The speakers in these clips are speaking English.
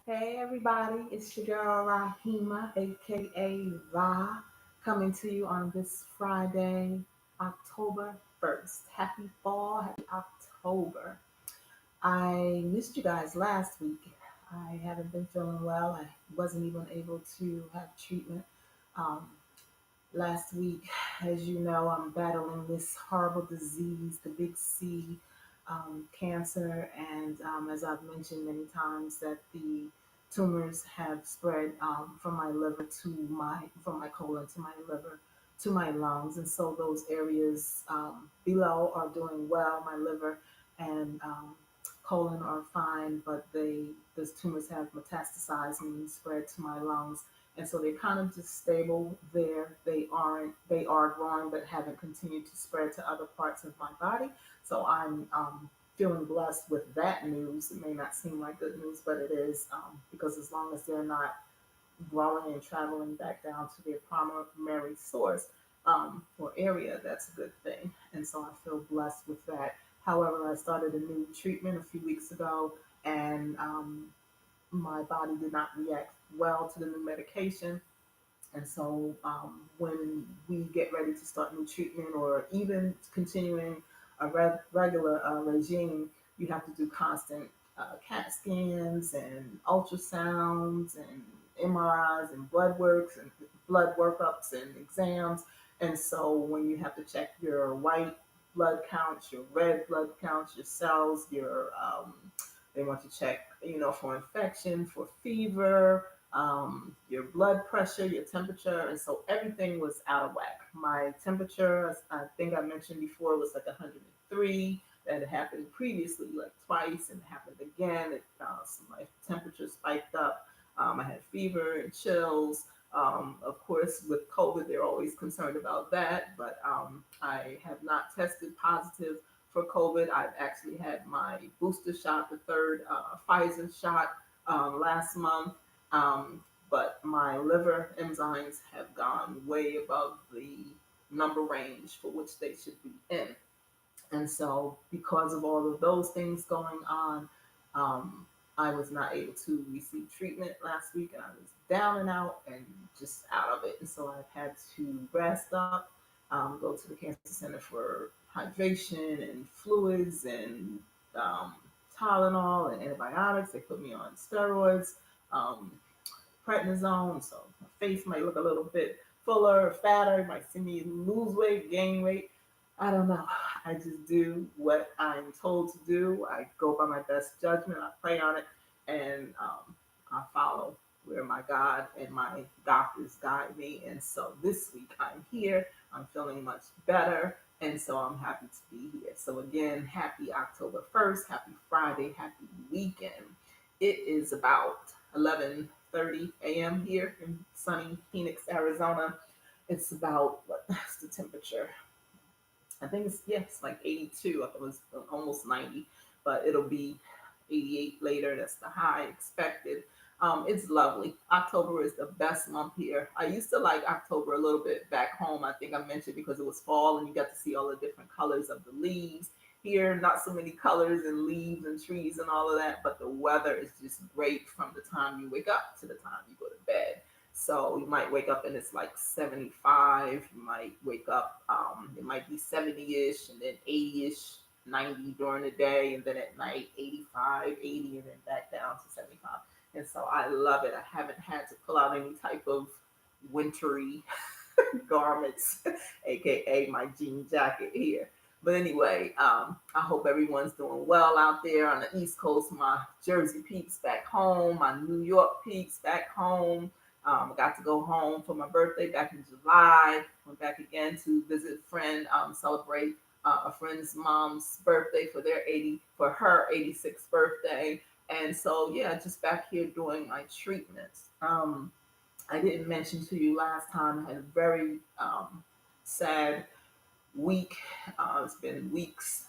Hey everybody, it's your girl Rahima, aka Ra, coming to you on this Friday, October 1st. Happy fall, happy October. I missed you guys last week. I haven't been feeling well. I wasn't even able to have treatment. Um, Last week, as you know, I'm battling this horrible disease, the big C, cancer, and as I've mentioned many times, that the tumors have spread from my liver to from my colon to my liver to my lungs, and so those areas below are doing well. My liver and colon are fine, but those tumors have metastasized, meaning spread to my lungs, and so they're kind of just stable there. They are growing, but haven't continued to spread to other parts of my body. So I'm feeling blessed with that news. It may not seem like good news, but it is, because as long as they're not growing and traveling back down to their primary source or area, that's a good thing. And so I feel blessed with that. However, I started a new treatment a few weeks ago, and my body did not react well to the new medication. And so when we get ready to start new treatment or even continuing a regular regime, you have to do constant CAT scans and ultrasounds and MRIs and blood works and blood workups and exams. And so when you have to check your white blood counts, your red blood counts, your cells, they want to check, for infection, for fever, your blood pressure, your temperature, and so everything was out of whack. My temperature, as I think I mentioned before, was like 103. That had happened previously, like twice, and it happened again. So my temperature spiked up. I had fever and chills. Of course, with COVID, they're always concerned about that, but I have not tested positive for COVID. I've actually had my booster shot, the third Pfizer shot, last month. Um, but my liver enzymes have gone way above the number range for which they should be in. And so, because of all of those things going on, um, I was not able to receive treatment last week, and I was down and out and just out of it. And so, I've had to rest up, go to the cancer center for hydration and fluids and um, Tylenol and antibiotics. They put me on steroids. Um, Prednisone, so my face might look a little bit fuller, fatter. You might see me lose weight, gain weight. I don't know. I just do what I'm told to do. I go by my best judgment. I pray on it, and I follow where my God and my doctors guide me. And so this week I'm here. I'm feeling much better, and so I'm happy to be here. So again, happy October 1st. Happy Friday. Happy weekend. It is about 11:30 a.m. here in sunny Phoenix, Arizona. It's about, what's the temperature? I think it's like 82. I thought it was almost 90, but it'll be 88 later. That's the high expected. It's lovely. October is the best month here. I used to like October a little bit back home. I think I mentioned because it was fall and you got to see all the different colors of the leaves. Here, not so many colors and leaves and trees and all of that, but the weather is just great from the time you wake up to the time you go to bed. So you might wake up and it's like 75. You might wake up, it might be 70-ish and then 80-ish, 90 during the day, and then at night 85, 80, and then back down to 75. And so I love it. I haven't had to pull out any type of wintry garments, aka my jean jacket here. But anyway, I hope everyone's doing well out there on the East Coast. My Jersey peeps back home, my New York peeps back home. I got to go home for my birthday back in July. Went back again to visit a friend, celebrate a friend's mom's birthday for her 86th birthday. And so yeah, just back here doing my treatments. I didn't mention to you last time. I had a very sad week. It's been weeks.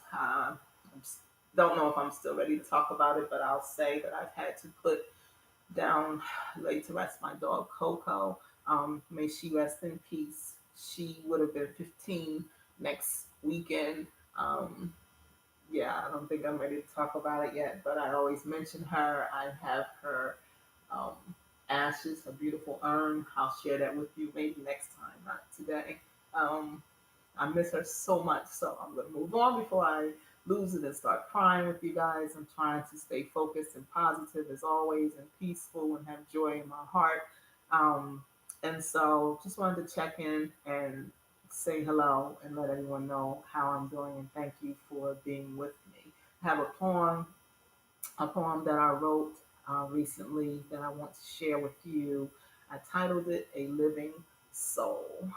Don't know if I'm still ready to talk about it, but I'll say that I've had to put down, laid to rest my dog Coco. May she rest in peace. She would have been 15 next weekend. Um, yeah, I don't think I'm ready to talk about it yet, but I always mention her. I have her. um, ashes, a beautiful urn. I'll share that with you maybe next time, not today. Um, I miss her so much, so I'm gonna move on before I lose it and start crying with you guys. I'm trying to stay focused and positive as always, and peaceful, and have joy in my heart. Um, and so, just wanted to check in and say hello and let everyone know how I'm doing, and thank you for being with me. I have a poem that I wrote recently that I want to share with you. I titled it "A Living Soul."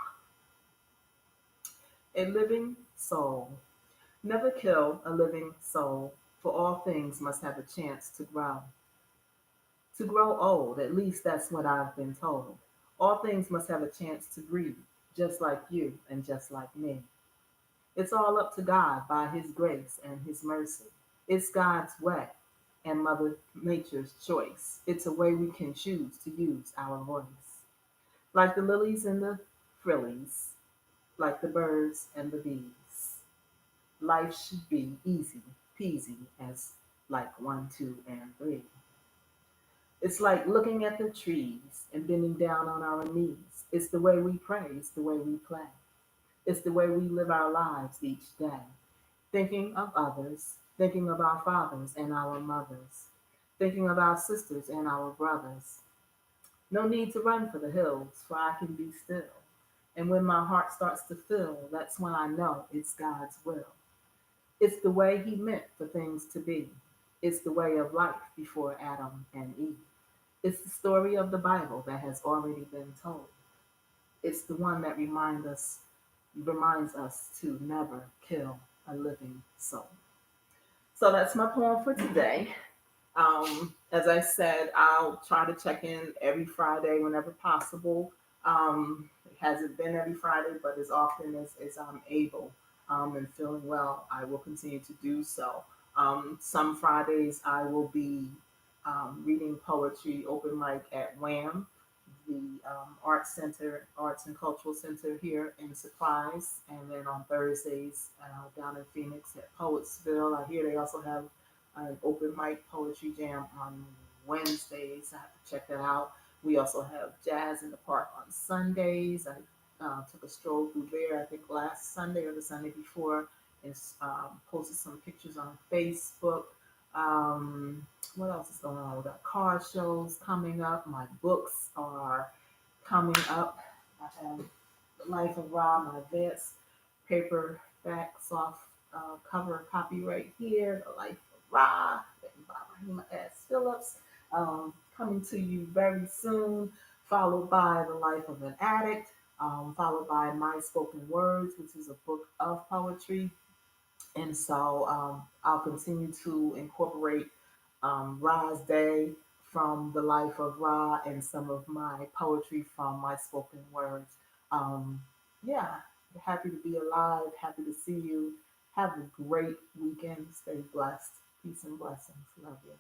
A living soul. Never kill a living soul, for all things must have a chance to grow. To grow old, at least that's what I've been told. All things must have a chance to breathe, just like you and just like me. It's all up to God by His grace and His mercy. It's God's way and Mother Nature's choice. It's a way we can choose to use our voice. Like the lilies and the frillies, like the birds and the bees. Life should be easy peasy as like one, two, and three. It's like looking at the trees and bending down on our knees. It's the way we pray, it's the way we play. It's the way we live our lives each day. Thinking of others, thinking of our fathers and our mothers, thinking of our sisters and our brothers. No need to run for the hills, for I can be still. And when my heart starts to fill, that's when I know it's God's will. It's the way He meant for things to be. It's the way of life before Adam and Eve. It's the story of the Bible that has already been told. It's the one that reminds us to never kill a living soul. So that's my poem for today. As I said, I'll try to check in every Friday whenever possible. It hasn't been every Friday, but as often as I'm able and feeling well, I will continue to do so. Some Fridays I will be reading poetry open mic at WHAM, the Arts and Cultural Center here in Surprise, and then on Thursdays down in Phoenix at Poetsville. I hear they also have an open mic poetry jam on Wednesdays. I have to check that out. We also have jazz in the park on Sundays. I took a stroll through there, I think last Sunday or the Sunday before, and posted some pictures on Facebook. What else is going on? We got car shows coming up. My books are coming up. I have The Life of Rob, my advanced paperback soft cover copy right here. The Life of Rob, written by Rahima S. Phillips, coming to you very soon. Followed by The Life of an Addict. Followed by My Spoken Words, which is a book of poetry. And so I'll continue to incorporate Ra's Day from the life of Ra and some of my poetry from my spoken words. Um, yeah, happy to be alive. Happy to see you. Have a great weekend. Stay blessed. Peace and blessings. Love you.